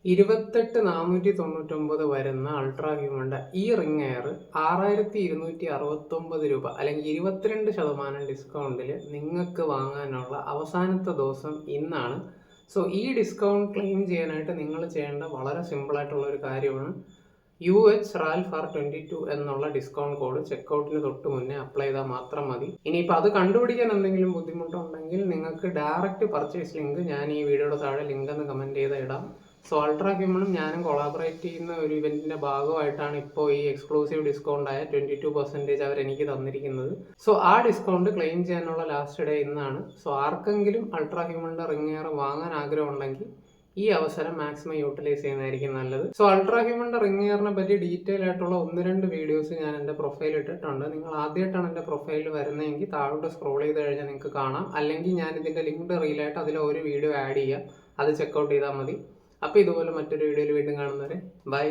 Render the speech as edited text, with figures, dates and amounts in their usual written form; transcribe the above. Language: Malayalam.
28,499 വരുന്ന അൾട്രാ ഹ്യൂമന്റെ ഈ റിംഗ് എയർ 6,269 രൂപ അല്ലെങ്കിൽ 22% ഡിസ്കൗണ്ടിൽ നിങ്ങൾക്ക് വാങ്ങാനുള്ള അവസാനത്തെ ദിവസം ഇന്നാണ്. സോ ഈ ഡിസ്കൗണ്ട് ക്ലെയിം ചെയ്യാനായിട്ട് നിങ്ങൾ ചെയ്യേണ്ട വളരെ സിമ്പിൾ ആയിട്ടുള്ള ഒരു കാര്യമാണ്. UHRALFR22 എന്നുള്ള ഡിസ്കൗണ്ട് കോഡ് ചെക്കൗട്ടിന് തൊട്ട് മുന്നേ അപ്ലൈ ചെയ്താൽ മാത്രം മതി. ഇനിയിപ്പോൾ അത് കണ്ടുപിടിക്കാൻ എന്തെങ്കിലും ബുദ്ധിമുട്ടുണ്ടെങ്കിൽ നിങ്ങൾക്ക് ഡയറക്റ്റ് പർച്ചേസ് ലിങ്ക് ഞാൻ ഈ വീഡിയോയുടെ താഴെ ലിങ്ക് എന്ന് കമൻറ്റ് ചെയ്ത് ഇടാം. സോ അൾട്രാ ഹ്യൂമണും ഞാനും കൊളാബറേറ്റ് ചെയ്യുന്ന ഒരു ഇവന്റിന്റെ ഭാഗമായിട്ടാണ് ഇപ്പോൾ ഈ എക്സ്ക്ലൂസീവ് ഡിസ്കൗണ്ട് ആയ 22% അവർ എനിക്ക് തന്നിരിക്കുന്നത്. സോ ആ ഡിസ്കൗണ്ട് ക്ലെയിം ചെയ്യാനുള്ള ലാസ്റ്റ് ഡേ ഇന്നാണ്. സോ ആർക്കെങ്കിലും അൾട്രാ ഹ്യൂമണിന്റെ റിംഗ് എയർ വാങ്ങാൻ ആഗ്രഹം ഉണ്ടെങ്കിൽ ഈ അവസരം മാക്സിമം യൂട്ടിലൈസ് ചെയ്യുന്നതായിരിക്കും നല്ലത്. സോ അൾട്രാ ഹ്യൂമണിന്റെ റിംഗ് എയറിനെ പറ്റി ഡീറ്റെയിൽ ആയിട്ടുള്ള 1-2 വീഡിയോസ് ഞാൻ എൻ്റെ പ്രൊഫൈൽ ഇട്ടിട്ടുണ്ട്. നിങ്ങൾ ആദ്യമായിട്ടാണ് എൻ്റെ പ്രൊഫൈലിൽ വരുന്നതെങ്കിൽ താഴോട്ട് സ്ക്രോൾ ചെയ്ത് കഴിഞ്ഞാൽ നിങ്ങൾക്ക് കാണാം. അല്ലെങ്കിൽ ഞാൻ ഇതിൻ്റെ ലിങ്ക് റീലായിട്ട് അതിൽ ഒരു വീഡിയോ ആഡ് ചെയ്യാം, അത് ചെക്കൗട്ട് ചെയ്താൽ മതി. അപ്പോൾ ഇതുപോലെ മറ്റൊരു വീഡിയോയിൽ വീണ്ടും കാണുന്നവരെ ബൈ.